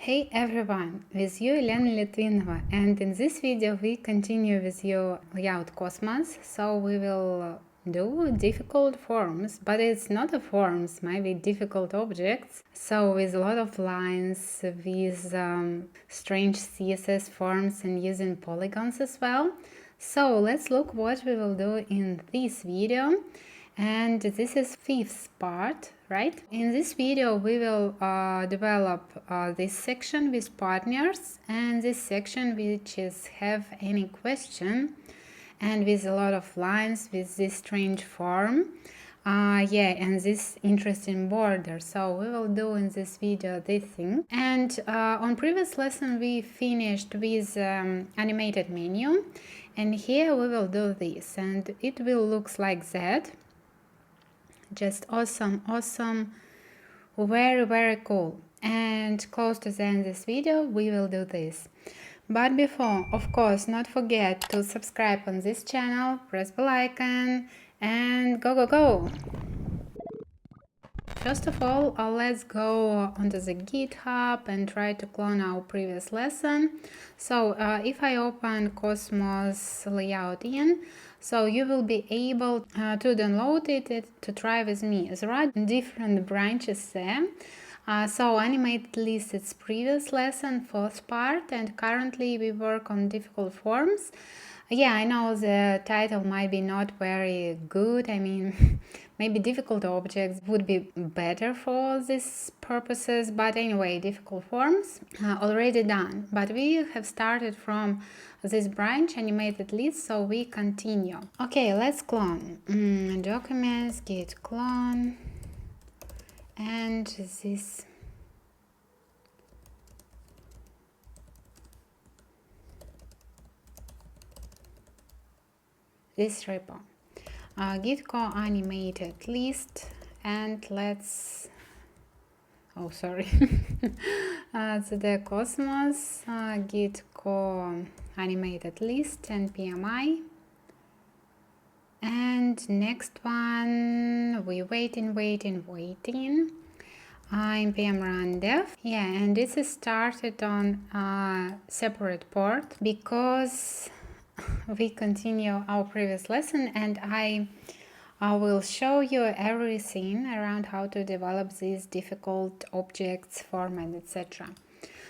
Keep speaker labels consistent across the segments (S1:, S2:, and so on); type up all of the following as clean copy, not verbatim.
S1: Hey everyone, with you Elena Litvinova, and in this video we continue with your layout Cosmos. So we will do difficult forms, but it's not a forms, maybe difficult objects. So with a lot of lines, with strange CSS forms and using polygons as well. So let's look what we will do in this video. And this is fifth part, right? In this video we will develop this section with partners and this section which is have any question and with a lot of lines with this strange form, and this interesting border. So we will do in this video this thing. And on previous lesson we finished with animated menu, and here we will do this, and it will look like that. Just awesome, very cool. And close to the end of this video we will do this. But before, of course, not forget to subscribe on this channel, press bell icon, and go. First of all, let's go onto the GitHub and try to clone our previous lesson. So if I open Cosmos layout in, so you will be able to download it to try with me. There are different branches there. So animated list its previous lesson, fourth part, and currently we work on difficult forms. Yeah, I know the title might be not very good. I mean, maybe difficult objects would be better for these purposes, but anyway, difficult forms already done. But we have started from this branch, animated list, so we continue. Okay, let's clone. Documents, git clone, and this. This repo, git co animated list, and let's, oh sorry, the Cosmos git co animated list and PMI. And next one, we waiting in npm run dev. Yeah, and this is started on a separate port because we continue our previous lesson, and I will show you everything around how to develop these difficult objects, format, etc.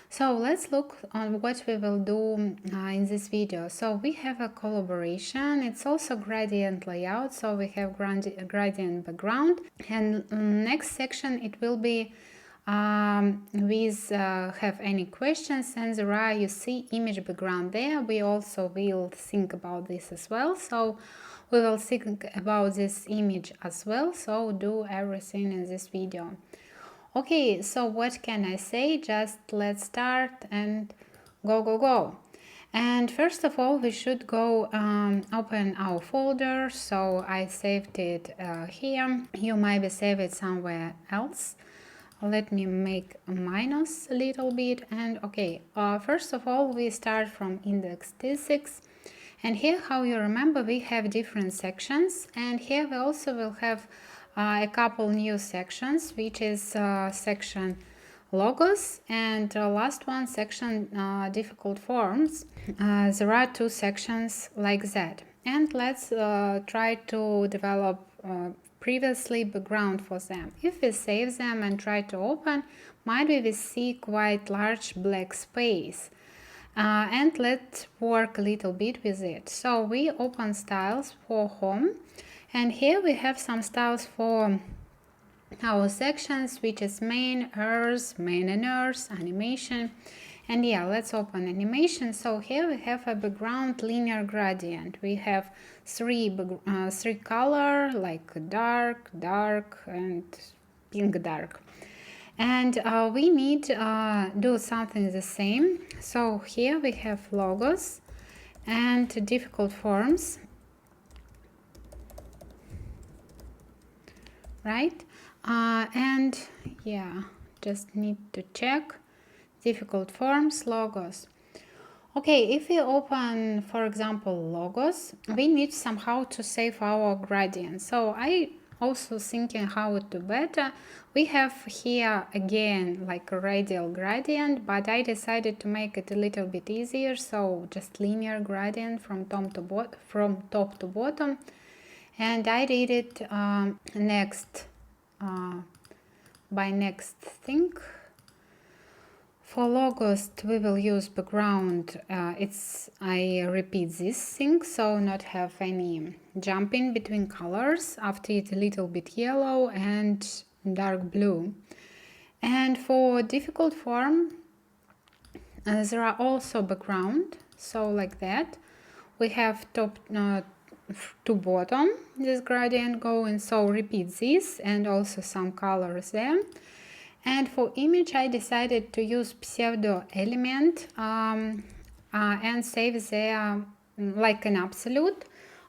S1: So let's look on what we will do in this video. So we have a collaboration. It's also gradient layout. So we have gradient background, and next section it will be have any questions, and there are, you see, image background there. We also will think about this as well, so we will think about this image as well, so do everything in this video. Okay, so what can I say? Just let's start and go. And first of all, we should go open our folder. So I saved it here. You might be save it somewhere else. Let me make a minus a little bit. And okay, first of all, we start from index t6, and here, how you remember, we have different sections, and here we also will have a couple new sections, which is section logos, and last one, section difficult forms. There are two sections like that, and let's try to develop previously background for them. If we save them and try to open, might be we see quite large black space. And let's work a little bit with it. So we open styles for home, and here we have some styles for our sections, which is main, earth, main and earth, animation. And yeah, let's open animation. So here we have a background linear gradient. We have three color, like dark, and pink dark. And we need to do something the same. So here we have logos and difficult forms, right? And yeah, just need to check difficult forms, logos. Okay, if we open, for example, logos, we need somehow to save our gradient. So I also thinking how to better. We have here again like a radial gradient, but I decided to make it a little bit easier, so just linear gradient from top to bottom, and I did it by next thing. For LogoList we will use background. I repeat this thing, so not have any jumping between colors. After it a little bit yellow and dark blue. And for difficult form there are also background, so like that. We have top to bottom this gradient going, so repeat this and also some colors there. And for image I decided to use pseudo element and save there like an absolute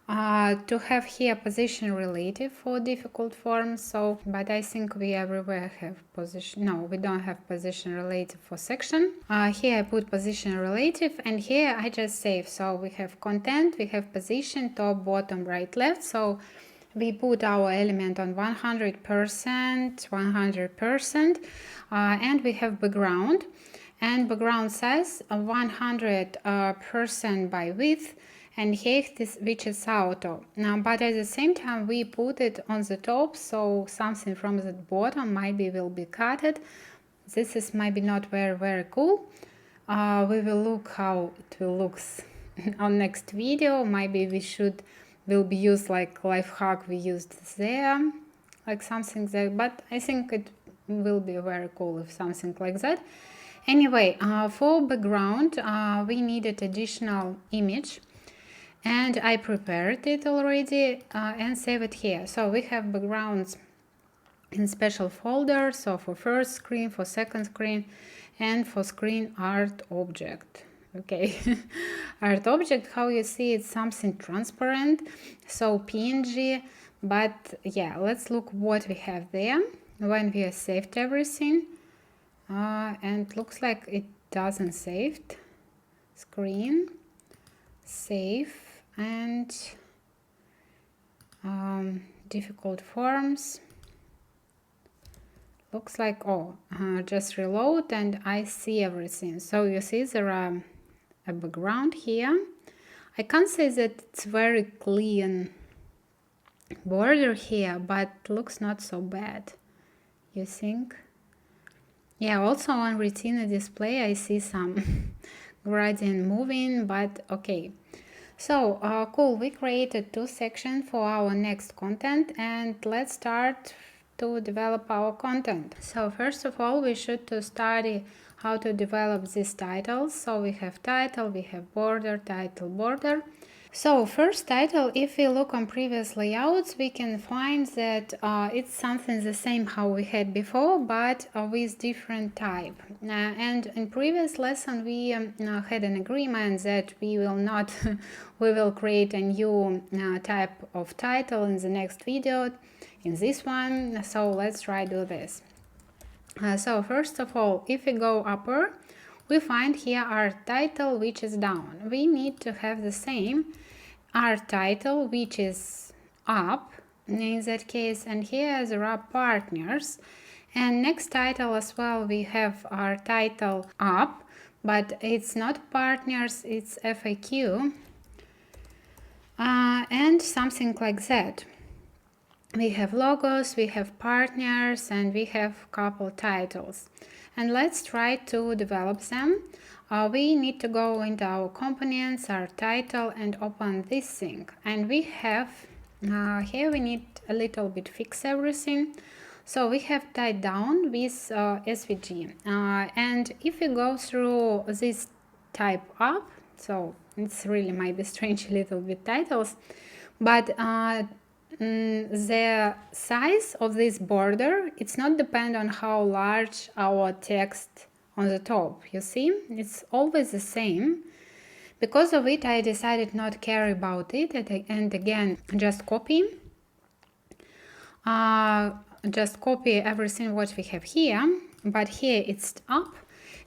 S1: to have here position relative for difficult forms. So but I think we everywhere have position. No, we don't have position relative for section. Here I put position relative, and here I just save. So we have content, we have position, top, bottom, right, left. So we put our element on 100%, and we have background, and background size 100% by width, and height which is auto. Now, but at the same time we put it on the top, so something from the bottom maybe will be cutted. This is maybe not very cool. We will look how it will look on next video. Maybe will be used like life hack we used there, like something there, but I think it will be very cool if something like that. Anyway, for background we needed additional image, and I prepared it already and save it here. So we have backgrounds in special folder, so for first screen, for second screen, and for screen ArtObject. Okay, ArtObject, how you see it's something transparent, so PNG, but yeah, let's look what we have there when we have saved everything, and looks like it doesn't saved. Screen, save, and difficult forms. Looks like just reload and I see everything. So you see there are a background here. I can't say that it's very clean border here, but looks not so bad, you think? Yeah, also on retina display I see some gradient moving, but okay. So cool, we created two sections for our next content, and let's start to develop our content. So first of all we should to study how to develop these titles. So we have title, we have border, title, border. So first title, if we look on previous layouts, we can find that it's something the same how we had before, but with different type. And in previous lesson we had an agreement that we will not we will create a new type of title in the next video, in this one. So let's try do this. So first of all, if we go upper, we find here ArtTitle, which is down. We need to have the same ArtTitle, which is up in that case, and here there are partners. And next title as well, we have ArtTitle up, but it's not partners, it's FAQ, and something like that. We have logos, we have partners, and we have couple titles. And let's try to develop them. We need to go into our components, our title, and open this thing. And we have, here we need a little bit fix everything. So we have tied down with SVG. And if we go through this type up, so it's really might be strange a little bit titles, but the size of this border, it's not depend on how large our text on the top. You see, it's always the same. Because of it, I decided not care about it, and again, just copy everything what we have here, but here it's up.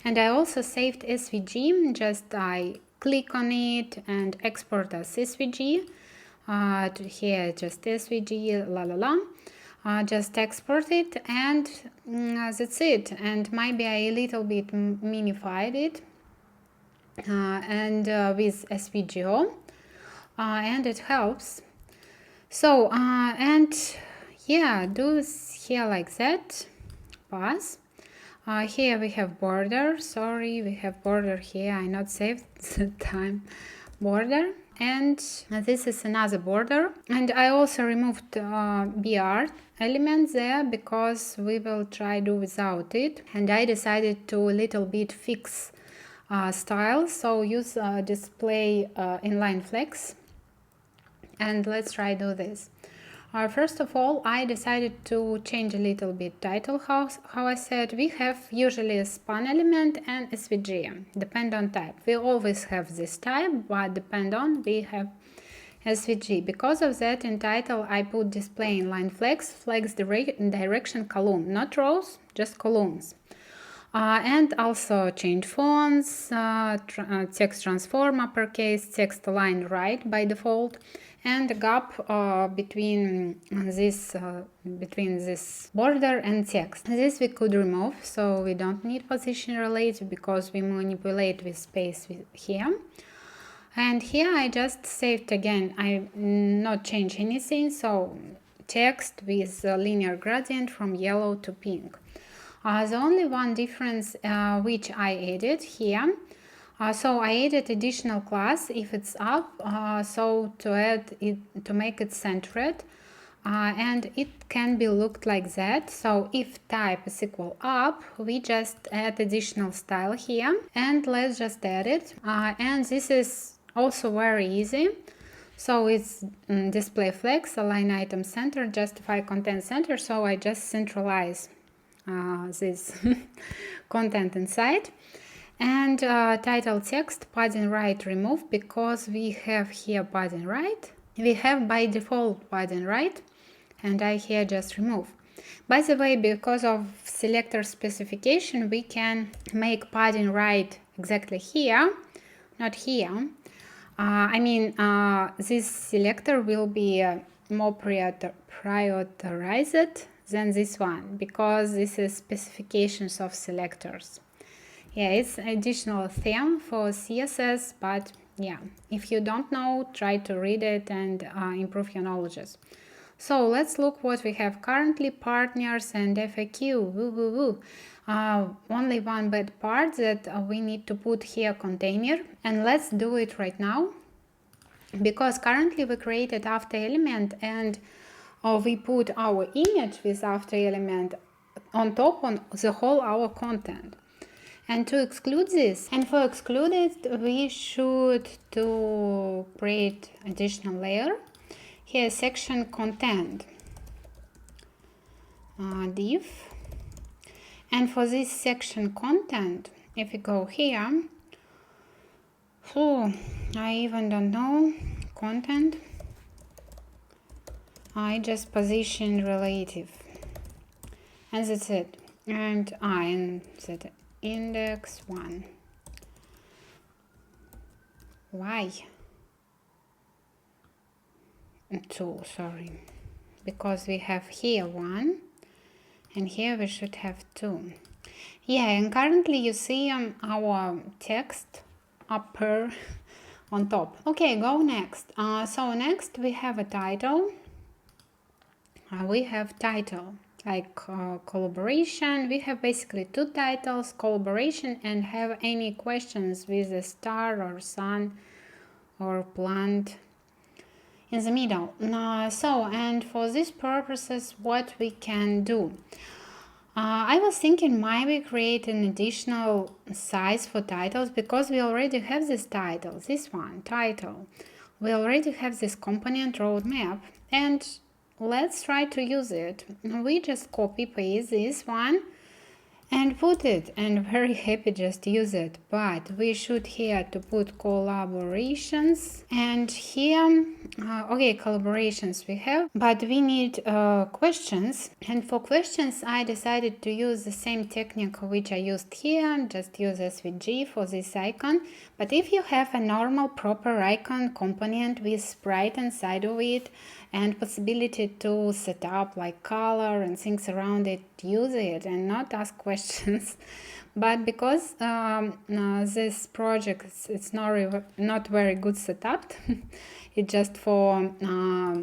S1: And I also saved SVG, just I click on it and export as SVG. To here just SVG, just export it, and that's it. And maybe I a little bit minified it and with SVGO, and it helps. So and yeah, do this here like that. Pass. Here we have border. Sorry, we have border here. I not saved the time. Border. And this is another border. And I also removed BR element there because we will try do without it. And I decided to a little bit fix style. So use display inline flex. And let's try do this. First of all, I decided to change a little bit title. How I said, we have usually a span element and SVG, depend on type. We always have this type, but depend on, we have SVG. Because of that, in title, I put display inline flex direction column, not rows, just columns. And also change fonts, text transform uppercase, text align right by default, and the gap between this border and text. This we could remove, so we don't need position relative because we manipulate with space here. And here I just saved again. I not change anything, so text with linear gradient from yellow to pink. The only one difference which I added here, so I added additional class if it's up, so to add it, to make it centered, and it can be looked like that. So if type is equal up, we just add additional style here, and let's just add it. And this is also very easy. So it's display flex, align item center, justify content center. So I just centralize this content inside, and title text padding right remove because we have here padding right. We have by default padding right, and I here just remove. By the way, because of selector specification, we can make padding right exactly here, not here. I mean, this selector will be more prioritized than this one because this is specifications of selectors. Yeah, it's additional theme for CSS, but yeah, if you don't know, try to read it and improve your knowledges. So let's look what we have currently, partners and FAQ. Only one bad part that we need to put here container, and let's do it right now because currently we created after element and we put our image with after element on top on the whole our content. And to exclude this, and for exclude it, we should to create additional layer. Here section content div, and for this section content, if we go here, I even don't know content. I just position relative, and that's it. And I set index 1. Why? 2, sorry, because we have here 1 and here we should have 2. Yeah, and currently you see our text upper on top. Okay, go next. So next we have a title. We have title like collaboration. We have basically 2 titles, collaboration, and have any questions with a star or sun or plant in the middle. So, and for these purposes, what we can do, I was thinking maybe create an additional size for titles because we already have this title, this one, title. We already have this component roadmap, and let's try to use it. We just copy paste this one and put it, and very happy just use it. But we should here to put collaborations, and here okay, collaborations we have, but we need questions, and for questions I decided to use the same technique which I used here, just use SVG for this icon. But if you have a normal proper icon component with sprite inside of it and possibility to set up like color and things around it, use it and not ask questions. But because this project it's not very good setup, it's just for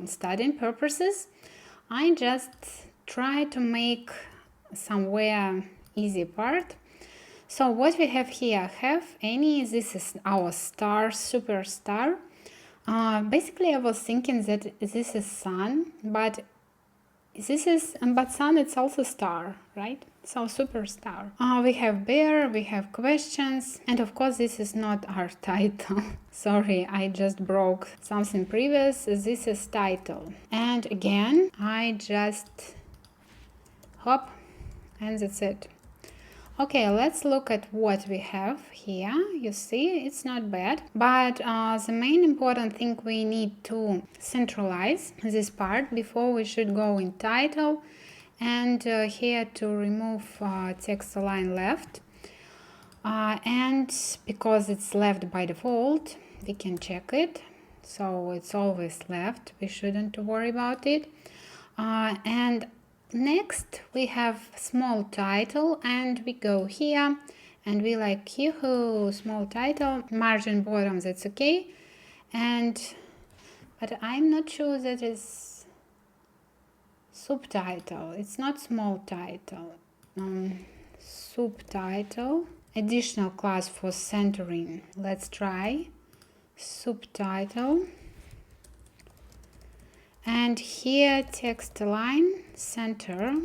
S1: studying purposes, I just try to make somewhere easy part. So what we have here, this is our star, superstar. Basically I was thinking that this is sun, but sun it's also star, right? So superstar. We have bear, we have questions, and of course this is not our title. Sorry, I just broke something previous. This is title. And again, I just hop, and that's it. Okay, let's look at what we have here. You see, it's not bad. But the main important thing, we need to centralize this part before we should go in title. And here to remove text align left. And because it's left by default, we can check it. So it's always left. We shouldn't worry about it. And next we have small title, and we go here and we like yoo-hoo, small title, margin bottom, that's okay. But I'm not sure that is subtitle, it's not small title. Subtitle, additional class for centering. Let's try subtitle. And here text align, center,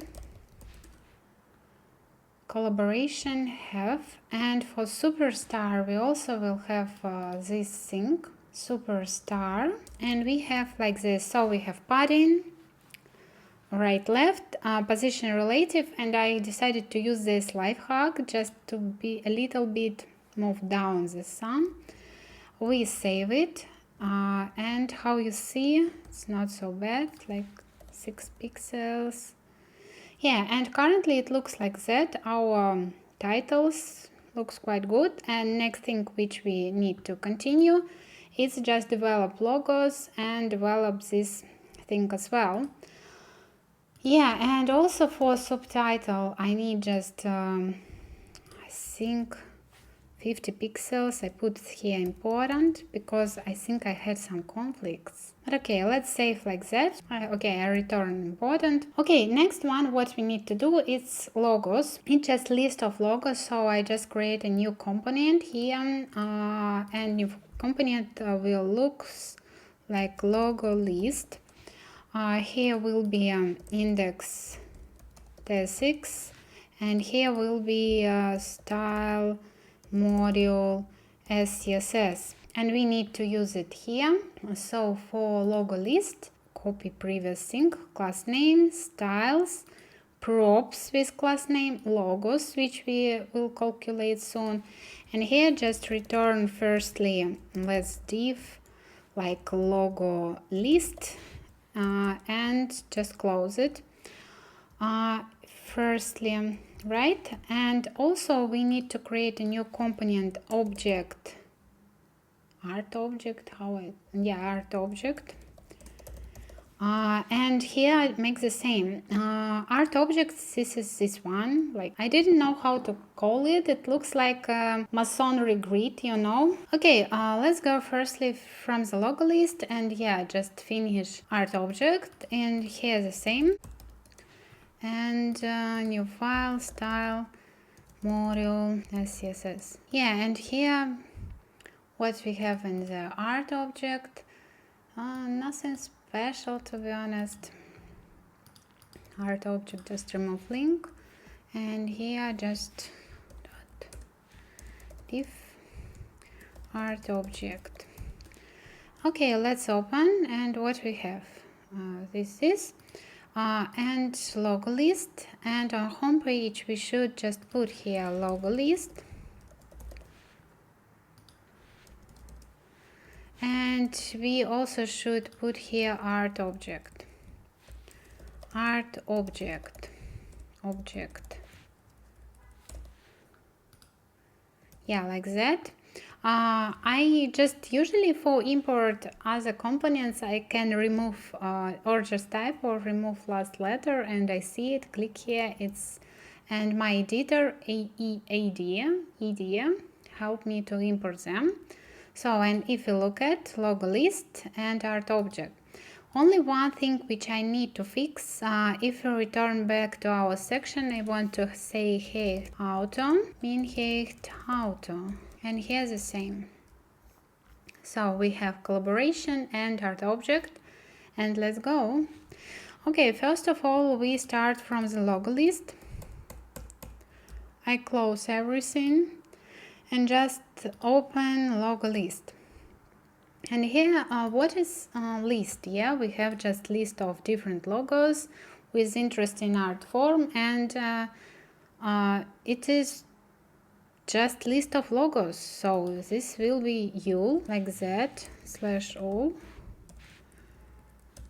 S1: collaboration have, and for superstar we also will have this thing, superstar, and we have like this. So we have padding, right left, position relative, and I decided to use this life hack just to be a little bit move down the sun. We save it. And how you see, it's not so bad, like 6 pixels. Yeah, and currently it looks like that. Our titles looks quite good. And next thing which we need to continue is just develop logos and develop this thing as well. Yeah, and also for subtitle I need just I think 50 pixels. I put here important because I think I had some conflicts. But okay, let's save like that. Okay, I return important. Okay, next one, what we need to do is logos. It's just list of logos, so I just create a new component here, and new component will look like LogoList. Here will be index TS6, and here will be style module SCSS, and we need to use it here. So for LogoList, copy previous thing, class name, styles, props with class name, logos, which we will calculate soon, and here just return firstly, let's div like LogoList, and just close it. Firstly, right, and also we need to create a new component object, ArtObject, ArtObject, and here it makes the same. ArtObject, this is this one, like I didn't know how to call it. It looks like a masonry grid, you know. Okay, let's go firstly from the LogoList, and yeah, just finish ArtObject, and here the same. And new file, style, module, SCSS. Yeah, and here what we have in the ArtObject, nothing special to be honest. ArtObject, just remove link, and here just div ArtObject. Okay, let's open, and what we have, this is and LogoList, and on home page we should just put here LogoList, and we also should put here ArtObject, object, yeah, like that. I just usually for import other components I can remove or just type or remove last letter, and I see it, click here, it's, and my editor EDA help me to import them. So, and if you look at LogoList and ArtObject, only one thing which I need to fix, if you return back to our section, I want to say hecht auto, mean hecht auto, and here the same. So we have collaboration and ArtObject, and let's go. Okay, first of all, we start from the LogoList. I close everything and just open LogoList. And here, what is list? Yeah, we have just list of different logos with interesting art form, and it is just list of logos. So this will be UL like that /all,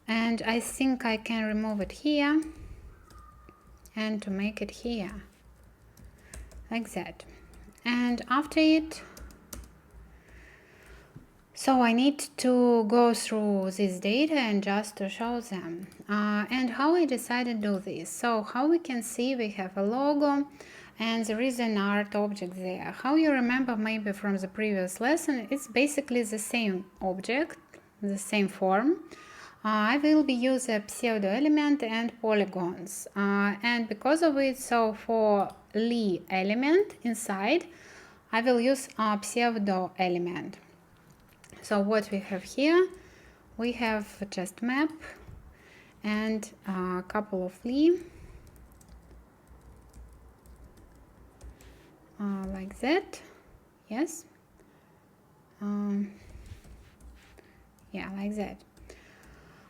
S1: and I think I can remove it here and to make it here like that. And after it, so I need to go through this data and just to show them. And how I decided to do this. So how we can see we have a logo and there is an art object there. How you remember maybe from the previous lesson, it's basically the same object, the same form. I will be using a pseudo element and polygons. And because of it, so for Li element inside, I will use a pseudo element. So what we have here, we have just map and a couple of Li, like that, yes, yeah, like that.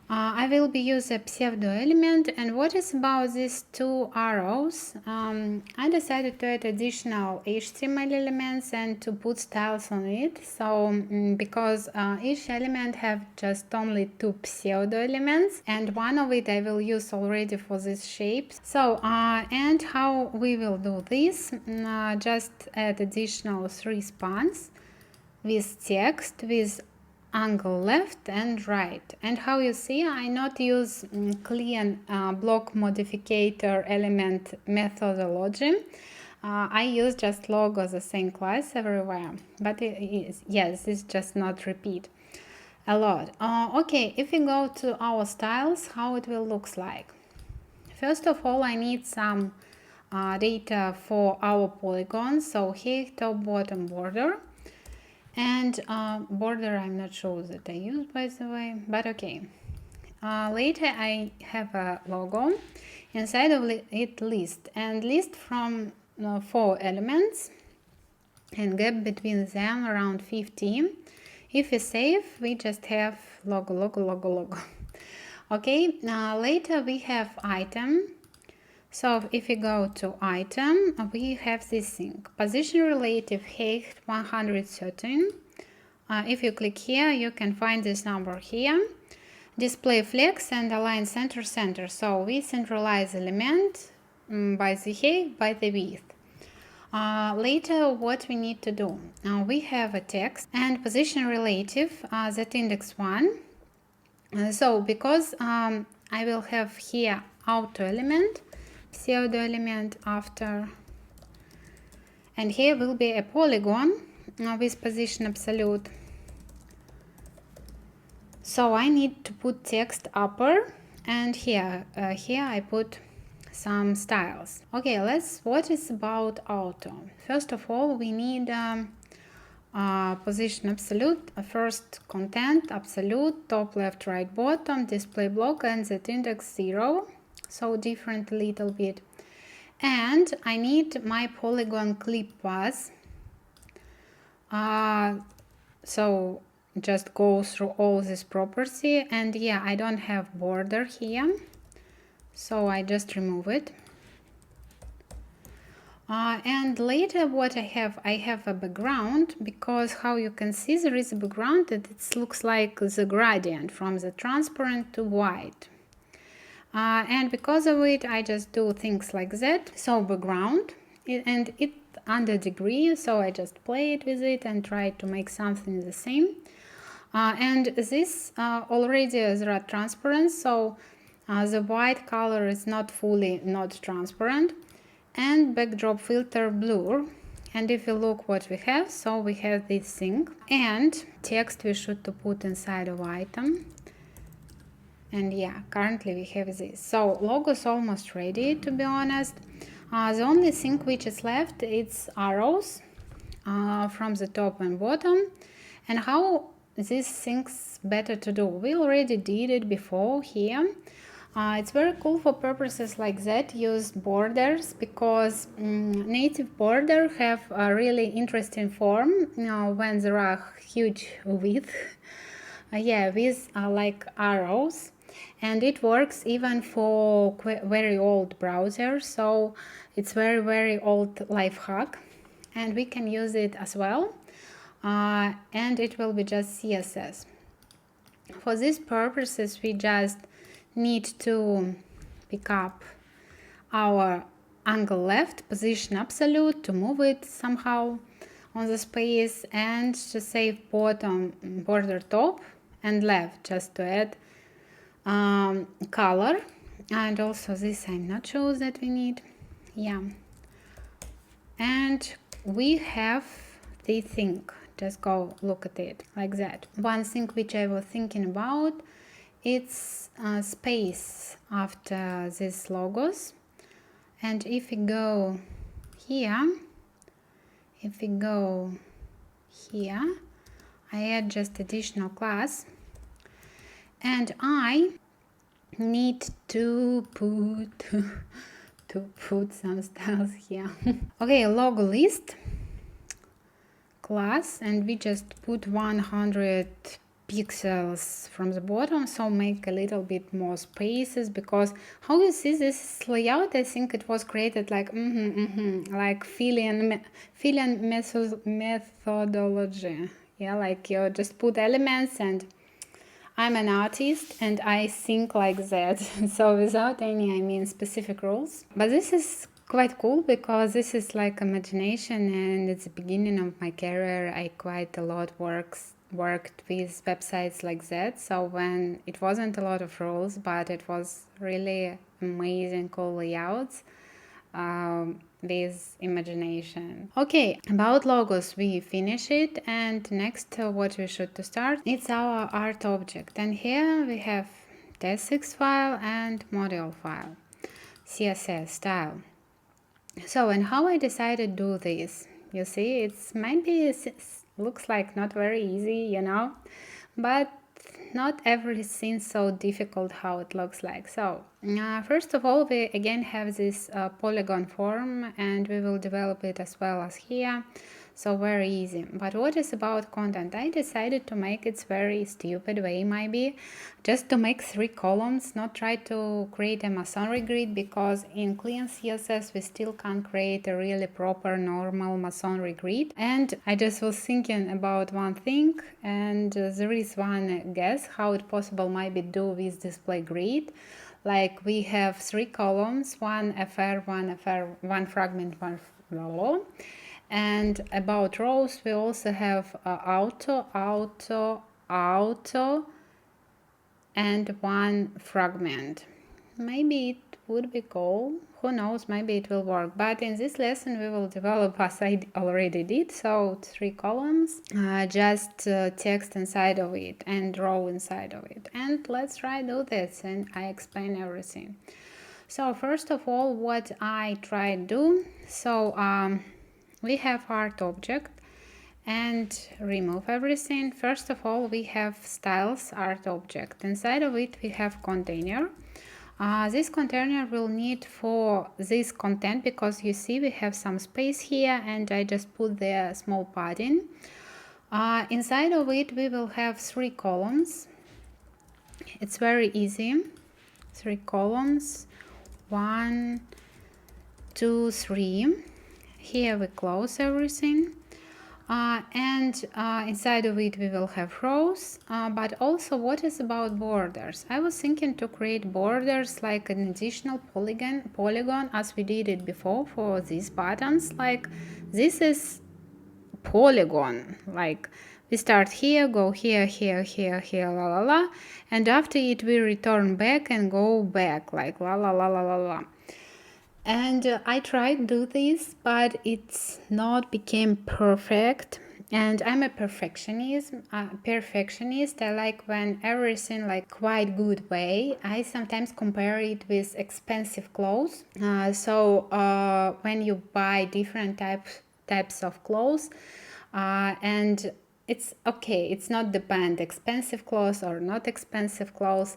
S1: I will be using a pseudo element, and what is about these two arrows? I decided to add additional HTML elements and to put styles on it. So because each element have just only two pseudo elements, and one of it I will use already for these shapes. So and how we will do this? Just add additional 3 spans with text with angle left and right. And how you see, I not use clean block modifier element methodology. I use just logo the same class everywhere, but it is, yes, it's just not repeat a lot. Okay, if we go to our styles, how it will looks like. First of all, I need some data for our polygon. So here, top bottom border. And border, I'm not sure that I use, by the way, but okay. Later I have a logo, inside of it list, and list from 4 elements and gap between them around 15. If we save, we just have logo. Okay, later we have item. So if we go to item, we have this thing, position relative hecht 113. If you click here, you can find this number here. Display flex and align center. So we centralize element by the height, by the width. Later, what we need to do? We have a text and position relative, that index 1. So because I will have here auto element, pseudo element after, and here will be a polygon with position absolute. So I need to put text upper, and here I put some styles. Okay, what is about auto? First of all, we need position absolute, first content absolute, top left right bottom, display block, and that index 0. So different a little bit. And I need my polygon clip path. So just go through all this property, and yeah, I don't have border here, so I just remove it. And later what I have a background, because how you can see there is a background that it looks like the gradient from the transparent to white. And because of it, I just do things like that. So background, and it under degree, so I just played with it and tried to make something the same. And this already is transparent, so the white color is not fully not transparent, and backdrop filter blur. And if you look what we have, so we have this thing, and text we should to put inside of item. And yeah, currently we have this. So logo is almost ready, to be honest. The only thing which is left, it's arrows from the top and bottom. And how these things better to do? We already did it before here. It's very cool for purposes like that. Use borders, because native border have a really interesting form when there are huge width. Yeah, with like arrows. And it works even for very old browsers, so it's very old life hack, and we can use it as well. And it will be just CSS. For these purposes, we just need to pick up our angle left, position absolute to move it somehow on the space, and to save bottom border top and left just to add color. And also this I'm not sure that we need. Yeah, and we have the thing, just go look at it like that. One thing which I was thinking about, it's space after these logos. And if we go here, I add just additional class, and I need to put some styles here. Okay, LogoList class, and we just put 100 pixels from the bottom, so make a little bit more spaces, because how you see this layout, I think it was created like like Philian methodology. Yeah, like you just put elements, and I'm an artist and I think like that. So without any, specific rules. But this is quite cool, because this is like imagination, and it's the beginning of my career. I quite a lot worked with websites like that. So when it wasn't a lot of rules, but it was really amazing, cool layouts. With imagination. Okay, about logos we finish it, and next what we should to start, it's our art object, and here we have test6 file and module file, CSS style. So, and how I decided to do this, you see, it's maybe looks like not very easy, but not everything so difficult how it looks like. So first of all, we again have this polygon form, and we will develop it as well as here, so very easy. But what is about content? I decided to make it very stupid way, maybe just to make 3 columns, not try to create a masonry grid, because in clean CSS we still can't create a really proper normal masonry grid. And I just was thinking about one thing, and there is one guess how it possible maybe do with display grid. Like we have 3 columns, one FR, one fragment, one flow. And about rows, we also have auto, and one fragment. Maybe it would be cool. Who knows, maybe it will work. But in this lesson, we will develop as I already did. So 3 columns, just text inside of it and row inside of it. And let's try to do this, and I explain everything. So first of all, what I try to do, so we have art object, and remove everything. First of all, we have styles art object. Inside of it, we have container. This container will need for this content, because you see we have some space here, and I just put the small padding. Inside of it, we will have 3 columns. It's very easy. 3 columns. 1, 2, 3. Here we close everything. and inside of it we will have rows, but also what is about borders? I was thinking to create borders like an additional polygon as we did it before for these buttons. Like this is polygon, like we start here, go here, here, here, here, la la la, and after it we return back and go back like la la la la la la. And I tried to do this, but it's not became perfect. And I'm a perfectionist. I like when everything like quite good way. I sometimes compare it with expensive clothes. When you buy different types of clothes, and it's okay, it's not depend expensive clothes or not expensive clothes,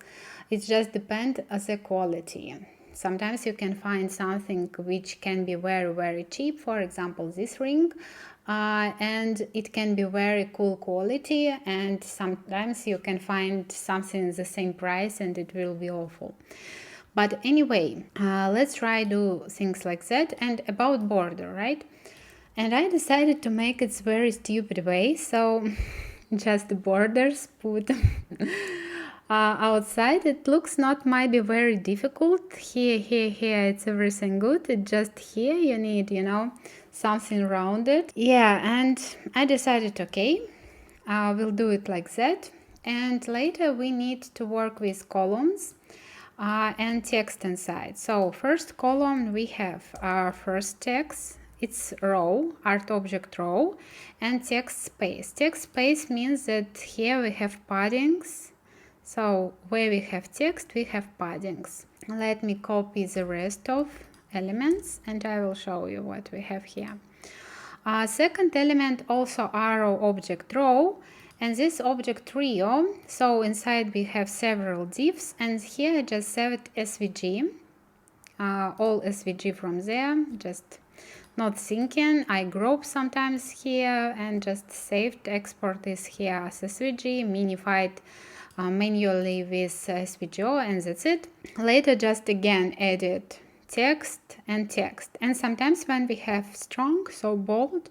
S1: it just depend as the quality. Sometimes you can find something which can be very, very cheap, for example this ring, and it can be very cool quality, and sometimes you can find something the same price and it will be awful. But anyway, let's try do things like that. And about border, right? And I decided to make it very stupid way, so just the borders put outside. It looks not might be very difficult. Here, it's everything good. It just here you need, something rounded. Yeah, and I decided, okay, we'll do it like that. And later we need to work with columns and text inside. So first column we have our first text. It's row, ArtObject row, and text space. Text space means that here we have paddings. So where we have text, we have paddings. Let me copy the rest of elements and I will show you what we have here. Second element also arrow object row, and this object trio. So inside we have several divs, and here I just saved SVG, all SVG from there, just not thinking. I group sometimes here and just saved, export this here as SVG, minified manually with SVGO, and that's it. Later just again edit text and text, and sometimes when we have strong, so bold,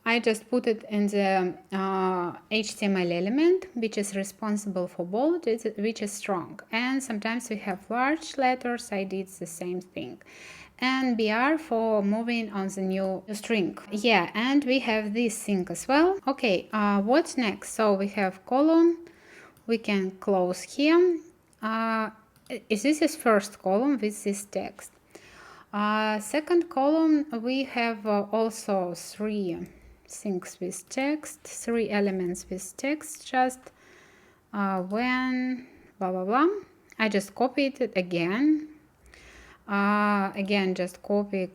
S1: I just put it in the HTML element which is responsible for bold, which is strong, and sometimes we have large letters. I did the same thing, and BR for moving on the new string. Yeah, and we have this thing as well. Okay, what's next? So we have column. We can close here. This is first column with this text. Second column we have also three things with text, three elements with text, just when blah blah blah. I just copied it again. Again, just copy,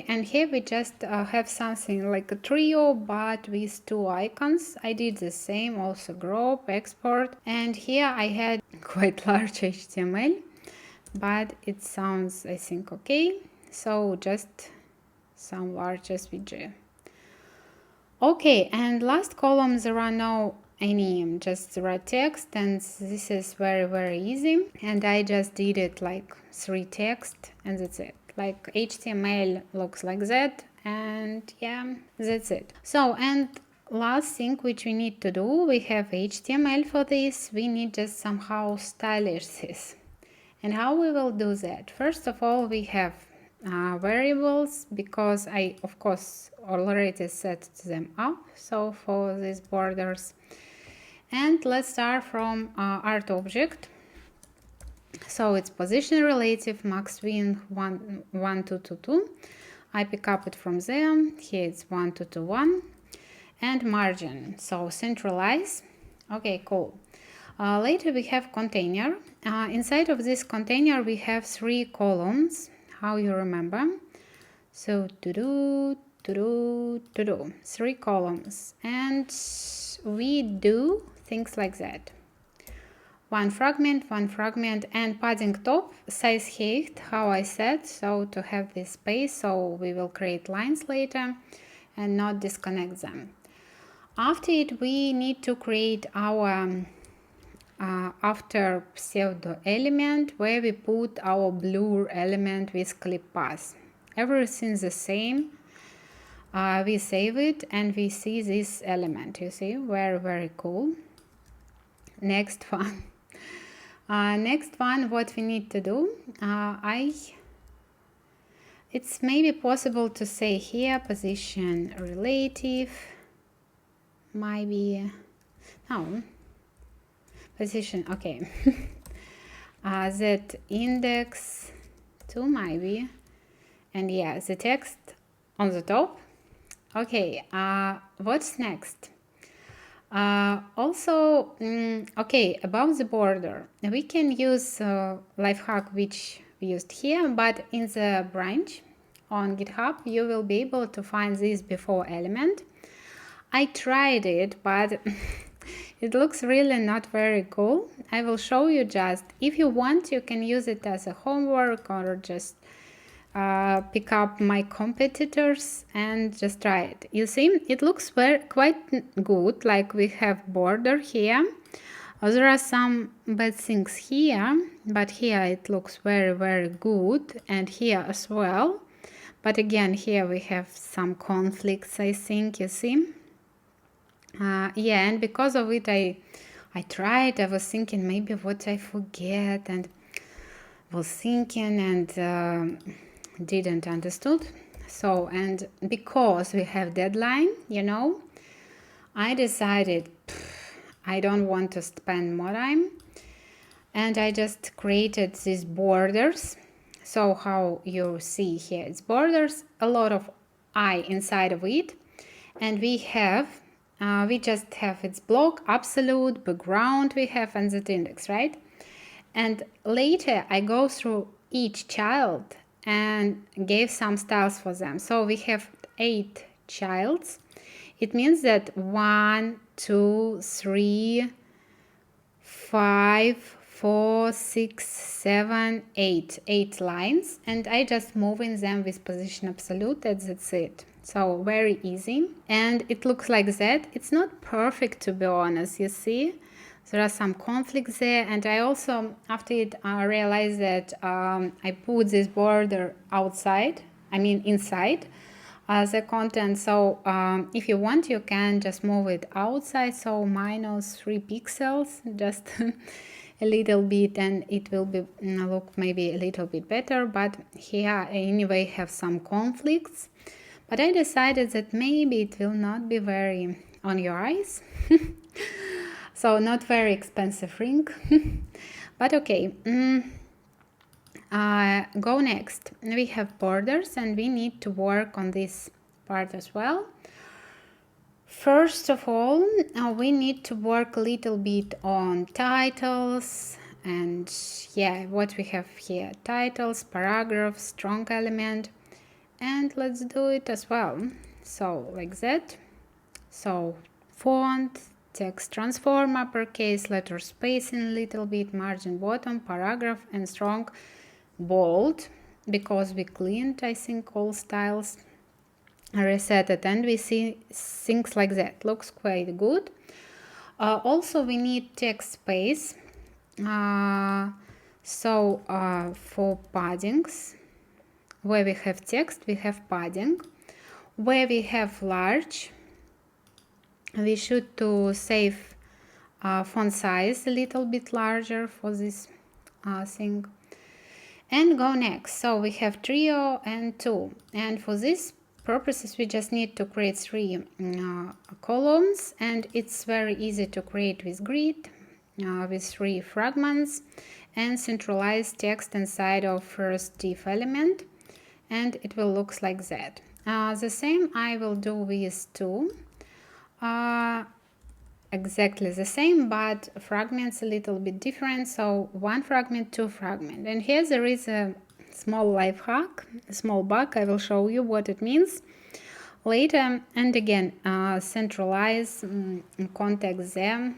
S1: and here we just have something like a trio but with two icons. I did the same, also group, export, and here I had quite large HTML, but it sounds, I think, okay. So just some large SVG. Okay, and last column there are no any, just the right text, and this is very, very easy, and I just did it like three text and that's it. Like HTML looks like that, and yeah, that's it. So, and last thing which we need to do, we have HTML for this, we need just somehow stylish this. And how we will do that? First of all, we have variables, because I of course already set them up, so for these borders. And let's start from ArtObject. So it's position relative, max win 1, 1, 2, 2, 2. I pick up it from there. Here it's 1, 2, 2, 1. And margin, so centralize. Okay, cool. Later we have container. Inside of this container we have three columns. How you remember? So three columns, and we do things like that. One fragment, and padding top, size height, how I said, so to have this space, so we will create lines later and not disconnect them. After it, we need to create our after pseudo element, where we put our blur element with clip path. Everything the same. We save it and we see this element. You see, very cool. Next one. Next one, what we need to do, it's maybe possible to say here position relative, maybe, no, position, okay. That index 2 maybe, and yeah, the text on the top. Okay, what's next? Also, okay, about the border, we can use life hack which we used here, but in the branch on GitHub you will be able to find this before element. I tried it, but it looks really not very cool. I will show you just, if you want, you can use it as a homework or just pick up my competitors and just try it. You see, it looks quite good, like we have border here. There are some bad things here, but here it looks very good, and here as well. But again, here we have some conflicts, I think, you see. Yeah, and because of it, I tried. I was thinking maybe what I forget, and was thinking and didn't understood. So, and because we have deadline, you know, I decided I don't want to spend more time, and I just created these borders. So how you see here, it's borders, a lot of I inside of it, and we have we just have its block, absolute, background we have, and the index, right? And later I go through each child and gave some styles for them. So we have 8 childs. It means that 1, 2, 3, 5, 4, 6, 7, 8. 8 lines. And I just moving them with position absolute, and that's it. So very easy. And it looks like that. It's not perfect, to be honest, you see. There are some conflicts there, and I also, after it, realized that I put this border outside, I mean inside the content. So if you want, you can just move it outside, so -3 pixels, just a little bit, and it will be look maybe a little bit better. But here anyway have some conflicts. But I decided that maybe it will not be very on your eyes. So not very expensive ring. But okay. Go next. We have borders, and we need to work on this part as well. First of all, we need to work a little bit on titles, and yeah, what we have here, titles, paragraphs, strong element, and let's do it as well. So like that. So font, text transform, uppercase, letter spacing a little bit, margin bottom, paragraph, and strong bold, because we cleaned, I think, all styles, reset it, and we see things like that. Looks quite good. Also we need text space. So for paddings, where we have text, we have padding. Where we have large, we should to save font size a little bit larger for this thing. And go next. So we have trio and 2, and for this purposes we just need to create 3 columns, and it's very easy to create with grid, with 3 fragments, and centralize text inside of first div element, and it will look like that. The same I will do with 2. Exactly the same, but fragments a little bit different. So 1 fragment, 2 fragment. And here there is a small life hack, a small bug. I will show you what it means later. And again, centralize context them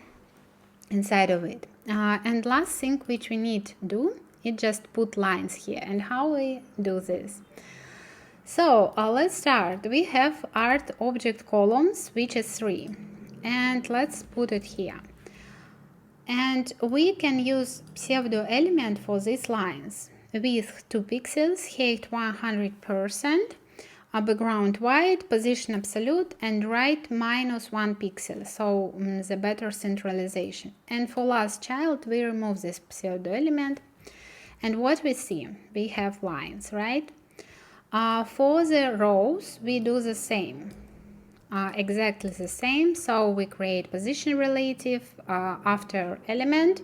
S1: inside of it. And last thing which we need to do is just put lines here. And how we do this? So let's start. We have ArtObject columns, which is 3. And let's put it here. And we can use pseudo element for these lines with 2 pixels, height 100%. background white, position absolute, and right -1 pixel, so the better centralization. And for last child, we remove this pseudo element, and what we see, we have lines, right? For the rows, we do the same, exactly the same. So we create position relative after element,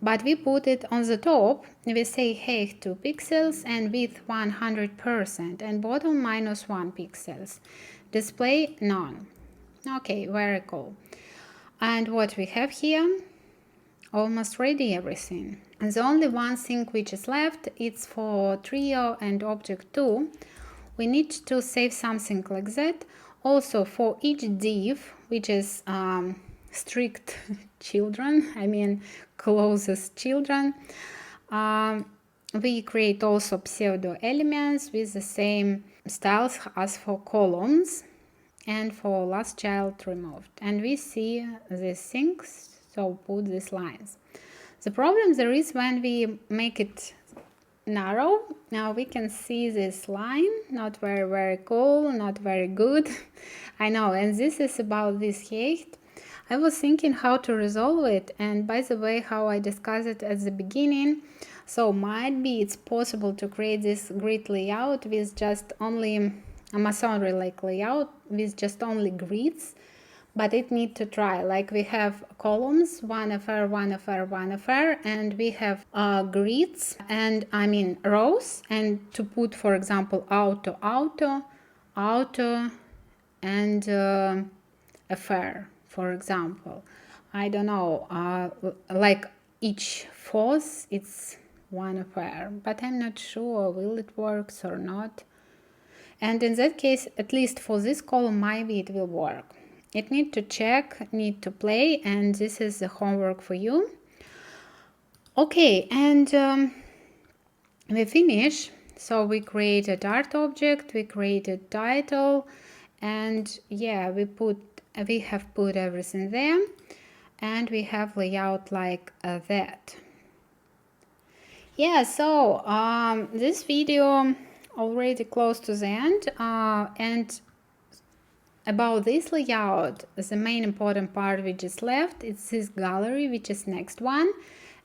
S1: but we put it on the top. We say height 2 pixels and width 100% and bottom -1 pixels. Display none. Okay, very cool. And what we have here, almost ready everything. And the only one thing which is left, it's for trio and object 2. We need to save something like that. Also for each div, which is strict children, I mean closest children, we create also pseudo elements with the same styles as for columns and for last child removed. And we see these things, so put these lines. The problem there is when we make it narrow. Now we can see this line, not very cool, not very good. I know, and this is about this height. I was thinking how to resolve it, and by the way, how I discussed it at the beginning. So might be it's possible to create this grid layout with just only a masonry like layout with just only grids, but it need to try. Like we have columns, one FR, one FR, one FR, and we have grids and I mean rows, and to put, for example, auto, and FR, for example. I don't know, like each fourth, it's one FR, but I'm not sure will it works or not. And in that case, at least for this column, maybe it will work. It need to check, need to play, and this is the homework for you. Okay, and we finish. So we created ArtObject, we created title, and yeah, we have put everything there, and we have layout like that. Yeah, so this video already close to the end, and about this layout, the main important part which is left, it's this gallery, which is next one,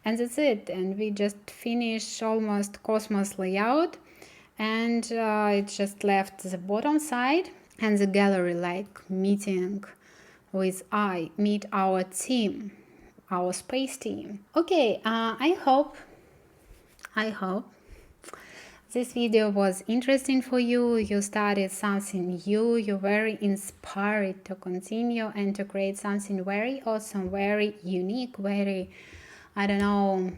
S1: and that's it. And we just finished almost Cosmos layout, and it just left the bottom side and the gallery, like meeting with meet our team, our space team. Okay, I hope this video was interesting for you. You started something new. You're very inspired to continue and to create something very awesome, very unique, very, I don't know,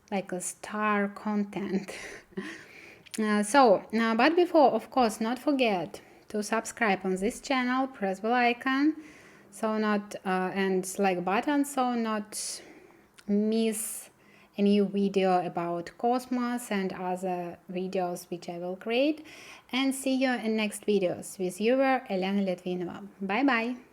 S1: like a star content. But before, of course, not forget to subscribe on this channel, press bell icon, so not and like button, so not miss a new video about Cosmos and other videos which I will create. And see you in next videos with viewer Elena Litvinova. Bye bye.